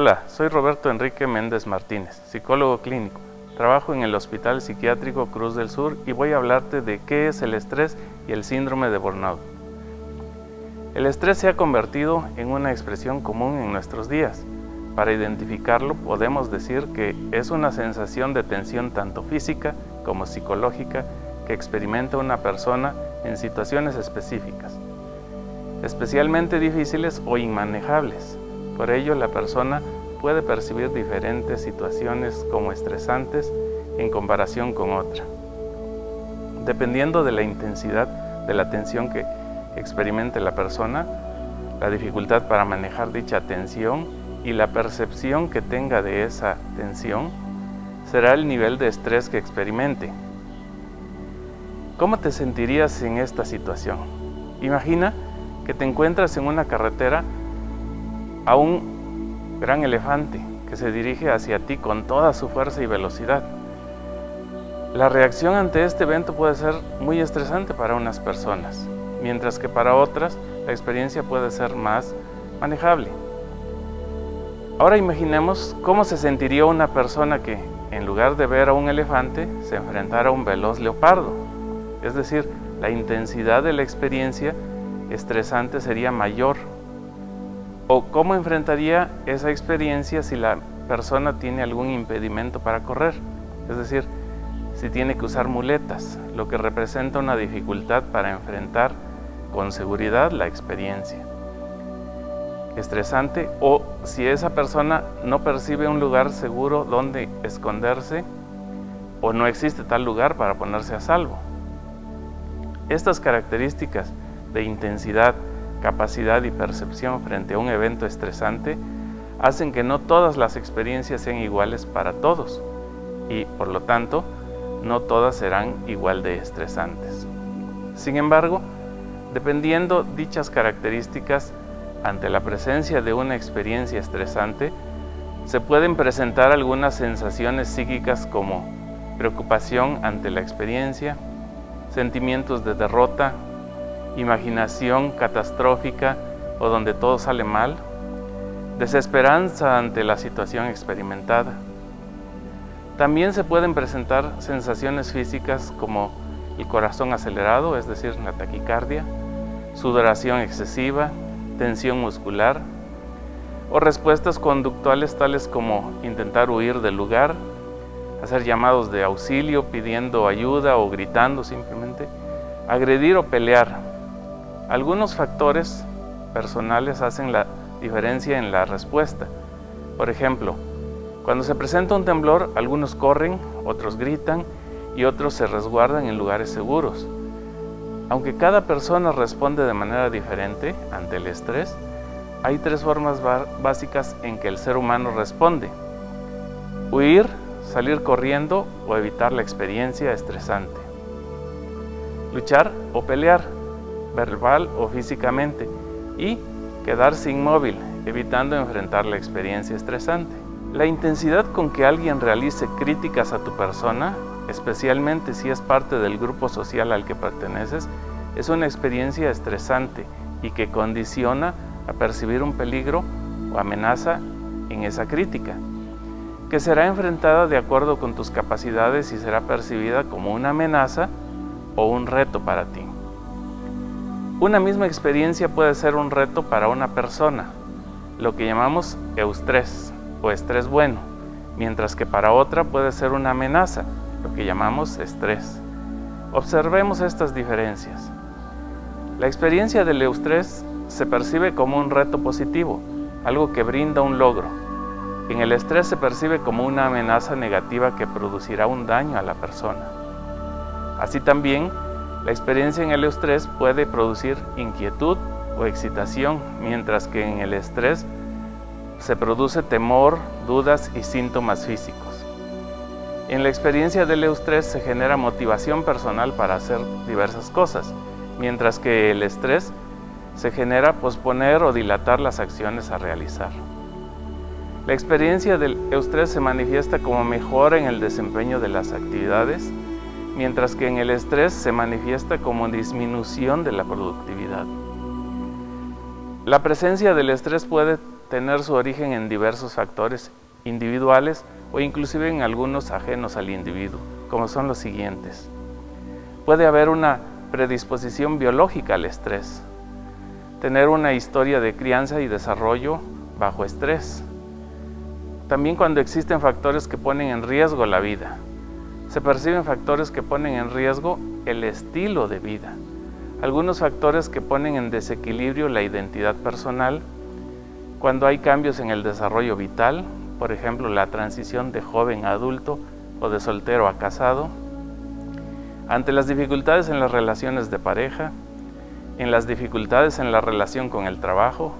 Hola, soy Roberto Enrique Méndez Martínez, psicólogo clínico. Trabajo en el Hospital Psiquiátrico Cruz del Sur y voy a hablarte de qué es el estrés y el síndrome de burnout. El estrés se ha convertido en una expresión común en nuestros días. Para identificarlo podemos decir que es una sensación de tensión tanto física como psicológica que experimenta una persona en situaciones específicas, especialmente difíciles o inmanejables. Por ello, la persona puede percibir diferentes situaciones como estresantes en comparación con otra. Dependiendo de la intensidad de la tensión que experimente la persona, la dificultad para manejar dicha tensión y la percepción que tenga de esa tensión, será el nivel de estrés que experimente. ¿Cómo te sentirías en esta situación? Imagina que te encuentras en una carretera a un gran elefante que se dirige hacia ti con toda su fuerza y velocidad. La reacción ante este evento puede ser muy estresante para unas personas, mientras que para otras la experiencia puede ser más manejable. Ahora imaginemos cómo se sentiría una persona que, en lugar de ver a un elefante, se enfrentara a un veloz leopardo. Es decir, la intensidad de la experiencia estresante sería mayor. ¿O cómo enfrentaría esa experiencia si la persona tiene algún impedimento para correr? Es decir, si tiene que usar muletas, lo que representa una dificultad para enfrentar con seguridad la experiencia estresante, o si esa persona no percibe un lugar seguro donde esconderse o no existe tal lugar para ponerse a salvo. Estas características de intensidad, capacidad y percepción frente a un evento estresante hacen que no todas las experiencias sean iguales para todos y, por lo tanto, no todas serán igual de estresantes. Sin embargo, dependiendo dichas características, ante la presencia de una experiencia estresante, se pueden presentar algunas sensaciones psíquicas como preocupación ante la experiencia, sentimientos de derrota, imaginación catastrófica o donde todo sale mal, desesperanza ante la situación experimentada. También se pueden presentar sensaciones físicas como el corazón acelerado, es decir, la taquicardia, sudoración excesiva, tensión muscular, o respuestas conductuales tales como intentar huir del lugar, hacer llamados de auxilio pidiendo ayuda o gritando simplemente, agredir o pelear. Algunos factores personales hacen la diferencia en la respuesta. Por ejemplo, cuando se presenta un temblor, algunos corren, otros gritan y otros se resguardan en lugares seguros. Aunque cada persona responde de manera diferente ante el estrés, hay tres formas básicas en que el ser humano responde: huir, salir corriendo o evitar la experiencia estresante. Luchar o pelear, verbal o físicamente, y quedarse inmóvil, evitando enfrentar la experiencia estresante. La intensidad con que alguien realice críticas a tu persona, especialmente si es parte del grupo social al que perteneces, es una experiencia estresante y que condiciona a percibir un peligro o amenaza en esa crítica, que será enfrentada de acuerdo con tus capacidades y será percibida como una amenaza o un reto para ti. Una misma experiencia puede ser un reto para una persona, lo que llamamos eustrés o estrés bueno, mientras que para otra puede ser una amenaza, lo que llamamos estrés. Observemos estas diferencias. La experiencia del eustrés se percibe como un reto positivo, algo que brinda un logro. En el estrés se percibe como una amenaza negativa que producirá un daño a la persona. Así también, la experiencia en el eustrés puede producir inquietud o excitación, mientras que en el estrés se produce temor, dudas y síntomas físicos. En la experiencia del eustrés se genera motivación personal para hacer diversas cosas, mientras que el estrés se genera posponer o dilatar las acciones a realizar. La experiencia del eustrés se manifiesta como mejora en el desempeño de las actividades, mientras que en el estrés se manifiesta como disminución de la productividad. La presencia del estrés puede tener su origen en diversos factores individuales o inclusive en algunos ajenos al individuo, como son los siguientes. Puede haber una predisposición biológica al estrés, tener una historia de crianza y desarrollo bajo estrés. También cuando existen factores que ponen en riesgo la vida, se perciben factores que ponen en riesgo el estilo de vida, algunos factores que ponen en desequilibrio la identidad personal, cuando hay cambios en el desarrollo vital, por ejemplo, la transición de joven a adulto o de soltero a casado, ante las dificultades en las relaciones de pareja, en las dificultades en la relación con el trabajo,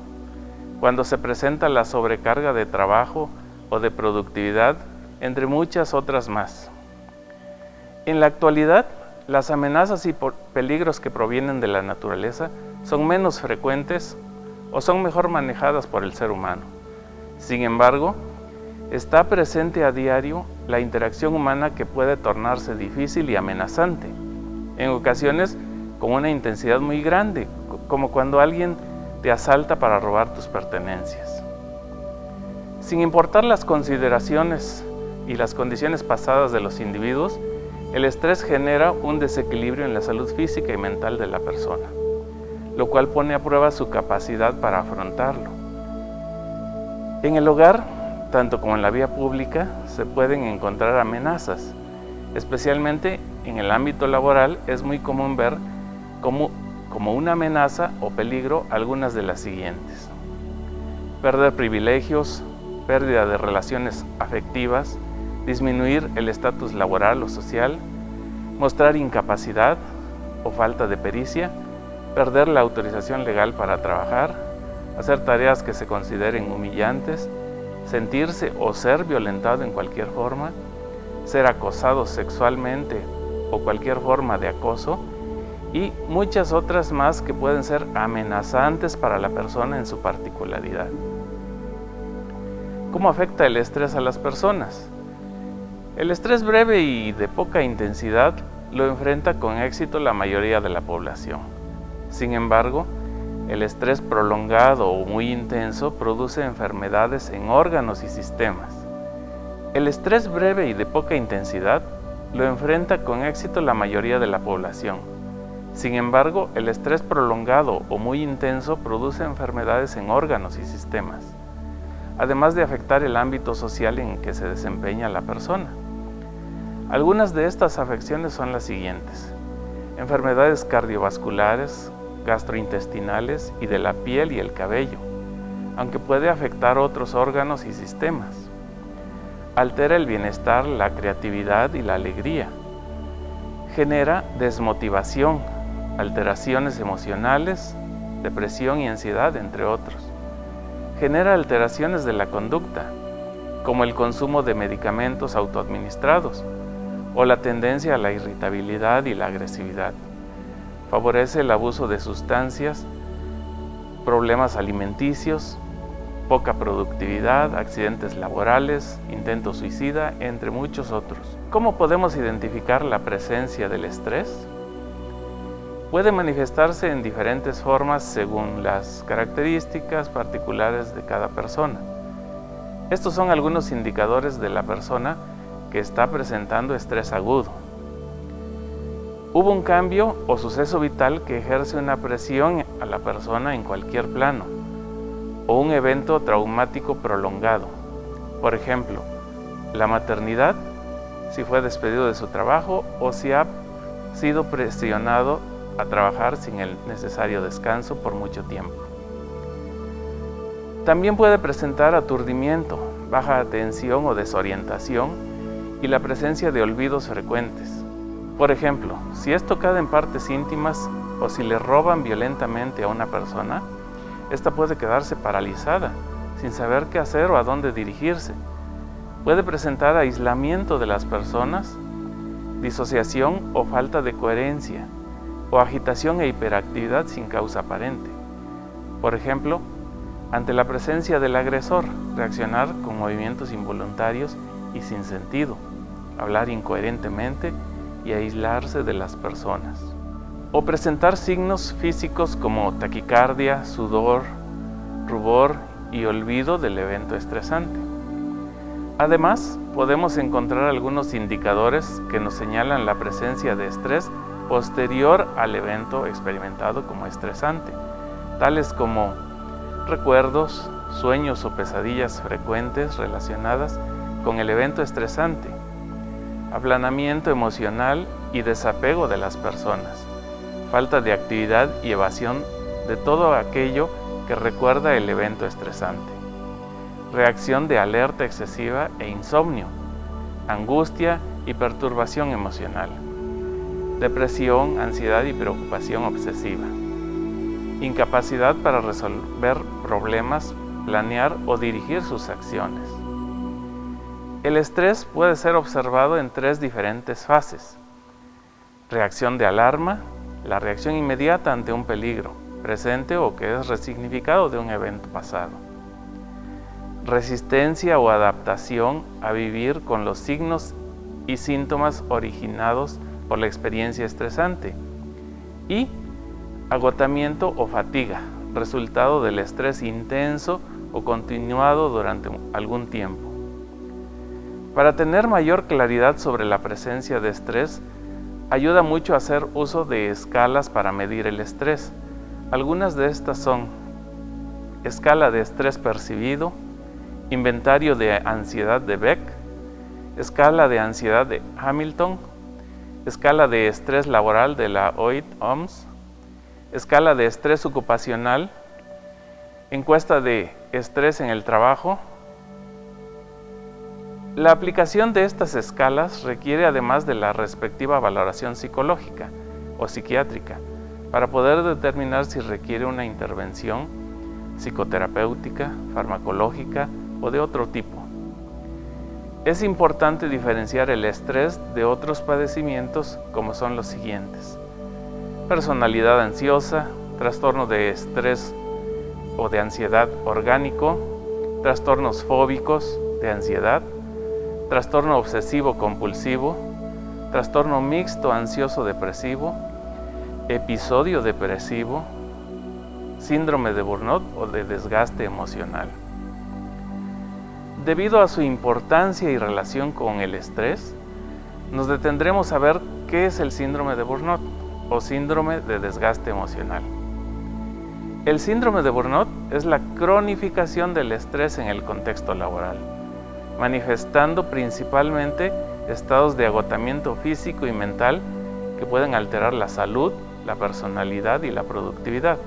cuando se presenta la sobrecarga de trabajo o de productividad, entre muchas otras más. En la actualidad, las amenazas y peligros que provienen de la naturaleza son menos frecuentes o son mejor manejadas por el ser humano. Sin embargo, está presente a diario la interacción humana que puede tornarse difícil y amenazante, en ocasiones con una intensidad muy grande, como cuando alguien te asalta para robar tus pertenencias. Sin importar las consideraciones y las condiciones pasadas de los individuos, el estrés genera un desequilibrio en la salud física y mental de la persona, lo cual pone a prueba su capacidad para afrontarlo. En el hogar, tanto como en la vía pública, se pueden encontrar amenazas. Especialmente en el ámbito laboral es muy común ver como una amenaza o peligro algunas de las siguientes: perder privilegios, pérdida de relaciones afectivas, disminuir el estatus laboral o social, mostrar incapacidad o falta de pericia, perder la autorización legal para trabajar, hacer tareas que se consideren humillantes, sentirse o ser violentado en cualquier forma, ser acosado sexualmente o cualquier forma de acoso, y muchas otras más que pueden ser amenazantes para la persona en su particularidad. ¿Cómo afecta el estrés a las personas? El estrés breve y de poca intensidad lo enfrenta con éxito la mayoría de la población. Sin embargo, el estrés prolongado o muy intenso produce enfermedades en órganos y sistemas. El estrés breve y de poca intensidad lo enfrenta con éxito la mayoría de la población. Sin embargo, el estrés prolongado o muy intenso produce enfermedades en órganos y sistemas, además de afectar el ámbito social en que se desempeña la persona. Algunas de estas afecciones son las siguientes: enfermedades cardiovasculares, gastrointestinales y de la piel y el cabello, aunque puede afectar otros órganos y sistemas. Altera el bienestar, la creatividad y la alegría. Genera desmotivación, alteraciones emocionales, depresión y ansiedad, entre otros. Genera alteraciones de la conducta, como el consumo de medicamentos autoadministrados o la tendencia a la irritabilidad y la agresividad. Favorece el abuso de sustancias, problemas alimenticios, poca productividad, accidentes laborales, intento suicida, entre muchos otros. ¿Cómo podemos identificar la presencia del estrés? Puede manifestarse en diferentes formas según las características particulares de cada persona. Estos son algunos indicadores de la persona que está presentando estrés agudo. Hubo un cambio o suceso vital que ejerce una presión a la persona en cualquier plano, o un evento traumático prolongado. Por ejemplo, la maternidad, si fue despedido de su trabajo o si ha sido presionado a trabajar sin el necesario descanso por mucho tiempo. También puede presentar aturdimiento, baja atención o desorientación y la presencia de olvidos frecuentes. Por ejemplo, si es tocada en partes íntimas o si le roban violentamente a una persona, esta puede quedarse paralizada, sin saber qué hacer o a dónde dirigirse. Puede presentar aislamiento de las personas, disociación o falta de coherencia, o agitación e hiperactividad sin causa aparente. Por ejemplo, ante la presencia del agresor, reaccionar con movimientos involuntarios y sin sentido, hablar incoherentemente y aislarse de las personas. O presentar signos físicos como taquicardia, sudor, rubor y olvido del evento estresante. Además, podemos encontrar algunos indicadores que nos señalan la presencia de estrés posterior al evento experimentado como estresante, tales como recuerdos, sueños o pesadillas frecuentes relacionadas con el evento estresante, aplanamiento emocional y desapego de las personas, falta de actividad y evasión de todo aquello que recuerda el evento estresante, reacción de alerta excesiva e insomnio, angustia y perturbación emocional, depresión, ansiedad y preocupación obsesiva, incapacidad para resolver problemas, planear o dirigir sus acciones. El estrés puede ser observado en 3 diferentes fases: reacción de alarma, la reacción inmediata ante un peligro presente o que es resignificado de un evento pasado; resistencia o adaptación a vivir con los signos y síntomas originados por la experiencia estresante; y agotamiento o fatiga, resultado del estrés intenso o continuado durante algún tiempo. Para tener mayor claridad sobre la presencia de estrés, ayuda mucho a hacer uso de escalas para medir el estrés. Algunas de estas son: escala de estrés percibido, inventario de ansiedad de Beck, escala de ansiedad de Hamilton, escala de estrés laboral de la OIT-OMS, escala de estrés ocupacional, encuesta de estrés en el trabajo. La aplicación de estas escalas requiere, además de la respectiva valoración psicológica o psiquiátrica, para poder determinar si requiere una intervención psicoterapéutica, farmacológica o de otro tipo. Es importante diferenciar el estrés de otros padecimientos, como son los siguientes: personalidad ansiosa, trastorno de estrés o de ansiedad orgánico, trastornos fóbicos de ansiedad, trastorno obsesivo compulsivo, trastorno mixto ansioso depresivo, episodio depresivo, síndrome de burnout o de desgaste emocional. Debido a su importancia y relación con el estrés, nos detendremos a ver qué es el síndrome de burnout o síndrome de desgaste emocional. El síndrome de burnout es la cronificación del estrés en el contexto laboral, manifestando principalmente estados de agotamiento físico y mental que pueden alterar la salud, la personalidad y la productividad.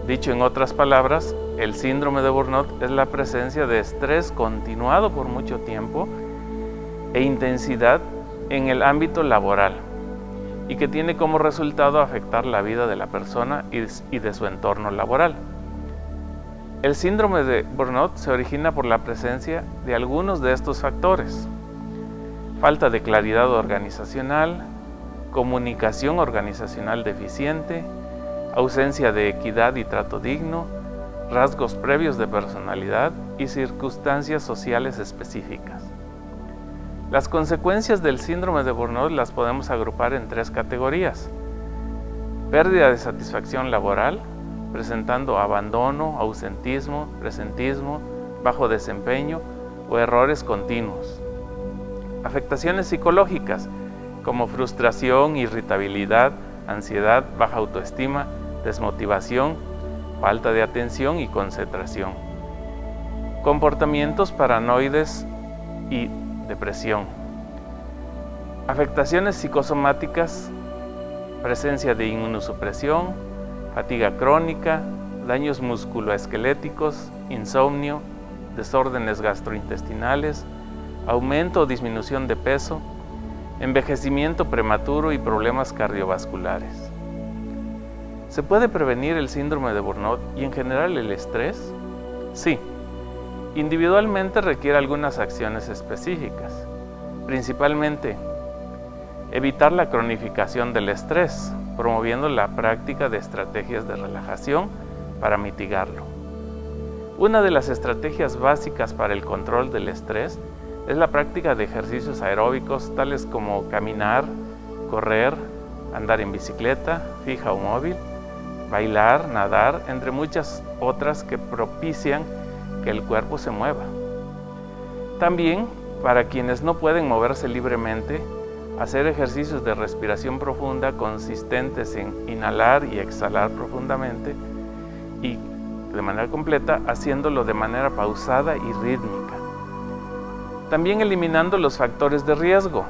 Dicho en otras palabras, el síndrome de burnout es la presencia de estrés continuado por mucho tiempo e intensidad en el ámbito laboral y que tiene como resultado afectar la vida de la persona y de su entorno laboral. El síndrome de burnout se origina por la presencia de algunos de estos factores: falta de claridad organizacional, comunicación organizacional deficiente, ausencia de equidad y trato digno, rasgos previos de personalidad y circunstancias sociales específicas. Las consecuencias del síndrome de burnout las podemos agrupar en 3 categorías: pérdida de satisfacción laboral, presentando abandono, ausentismo, presentismo, bajo desempeño o errores continuos; afectaciones psicológicas como frustración, irritabilidad, ansiedad, baja autoestima, desmotivación, falta de atención y concentración; comportamientos paranoides y depresión; afectaciones psicosomáticas, presencia de inmunosupresión, fatiga crónica, daños musculoesqueléticos, insomnio, desórdenes gastrointestinales, aumento o disminución de peso, envejecimiento prematuro y problemas cardiovasculares. ¿Se puede prevenir el síndrome de burnout y en general el estrés? Sí. Individualmente requiere algunas acciones específicas, principalmente evitar la cronificación del estrés, promoviendo la práctica de estrategias de relajación para mitigarlo. Una de las estrategias básicas para el control del estrés es la práctica de ejercicios aeróbicos tales como caminar, correr, andar en bicicleta, fija o móvil, bailar, nadar, entre muchas otras que propician que el cuerpo se mueva. También, para quienes no pueden moverse libremente, hacer ejercicios de respiración profunda consistentes en inhalar y exhalar profundamente y de manera completa, haciéndolo de manera pausada y rítmica. También eliminando los factores de riesgo,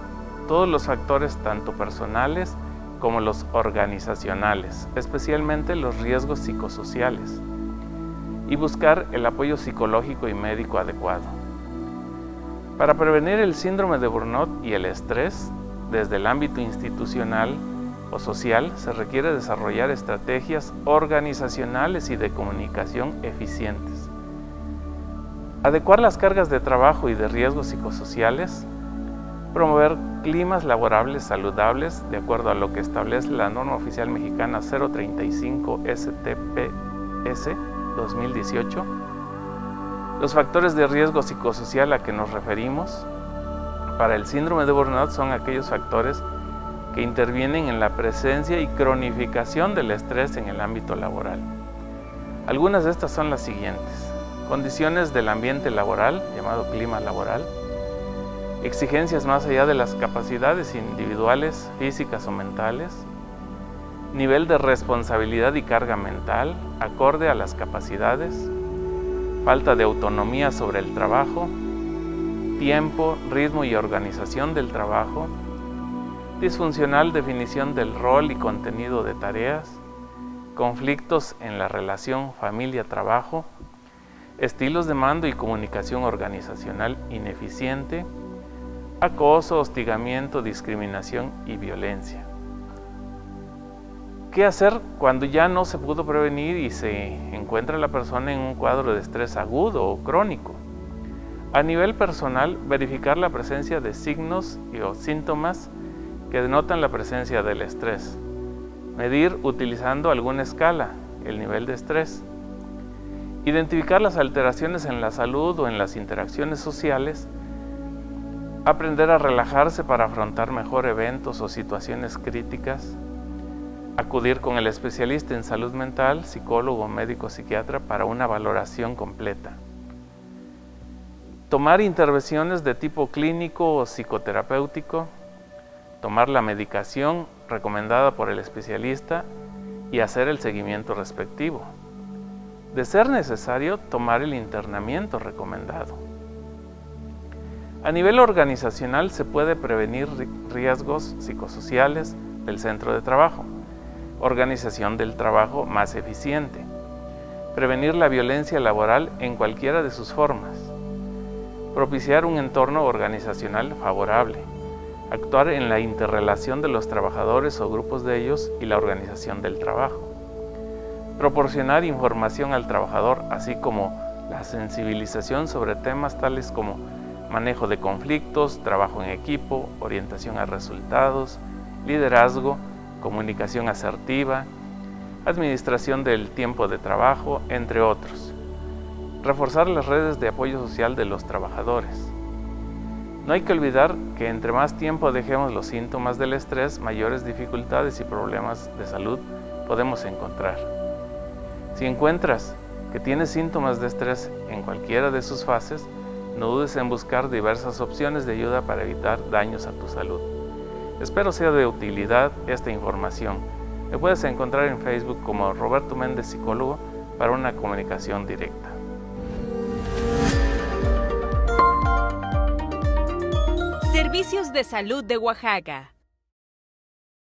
todos los factores tanto personales como los organizacionales, especialmente los riesgos psicosociales, y buscar el apoyo psicológico y médico adecuado. Para prevenir el síndrome de burnout y el estrés, desde el ámbito institucional o social, se requiere desarrollar estrategias organizacionales y de comunicación eficientes. Adecuar las cargas de trabajo y de riesgos psicosociales, promover climas laborables saludables de acuerdo a lo que establece la norma oficial mexicana 035 STPS 2018. Los factores de riesgo psicosocial a que nos referimos para el síndrome de burnout son aquellos factores que intervienen en la presencia y cronificación del estrés en el ámbito laboral. Algunas de estas son las siguientes: condiciones del ambiente laboral, llamado clima laboral, exigencias más allá de las capacidades individuales, físicas o mentales, nivel de responsabilidad y carga mental, acorde a las capacidades, falta de autonomía sobre el trabajo, tiempo, ritmo y organización del trabajo, disfuncional definición del rol y contenido de tareas, conflictos en la relación familia-trabajo, estilos de mando y comunicación organizacional ineficiente, acoso, hostigamiento, discriminación y violencia. ¿Qué hacer cuando ya no se pudo prevenir y se encuentra la persona en un cuadro de estrés agudo o crónico? A nivel personal, verificar la presencia de signos o síntomas que denotan la presencia del estrés. Medir utilizando alguna escala el nivel de estrés. Identificar las alteraciones en la salud o en las interacciones sociales. Aprender a relajarse para afrontar mejor eventos o situaciones críticas. Acudir con el especialista en salud mental, psicólogo, médico, psiquiatra para una valoración completa. Tomar intervenciones de tipo clínico o psicoterapéutico. Tomar la medicación recomendada por el especialista y hacer el seguimiento respectivo. De ser necesario, tomar el internamiento recomendado. A nivel organizacional se puede prevenir riesgos psicosociales del centro de trabajo, organización del trabajo más eficiente, prevenir la violencia laboral en cualquiera de sus formas, propiciar un entorno organizacional favorable, actuar en la interrelación de los trabajadores o grupos de ellos y la organización del trabajo, proporcionar información al trabajador, así como la sensibilización sobre temas tales como manejo de conflictos, trabajo en equipo, orientación a resultados, liderazgo, comunicación asertiva, administración del tiempo de trabajo, entre otros. Reforzar las redes de apoyo social de los trabajadores. No hay que olvidar que entre más tiempo dejemos los síntomas del estrés, mayores dificultades y problemas de salud podemos encontrar. Si encuentras que tienes síntomas de estrés en cualquiera de sus fases, no dudes en buscar diversas opciones de ayuda para evitar daños a tu salud. Espero sea de utilidad esta información. Me puedes encontrar en Facebook como Roberto Méndez Psicólogo para una comunicación directa. Servicios de Salud de Oaxaca.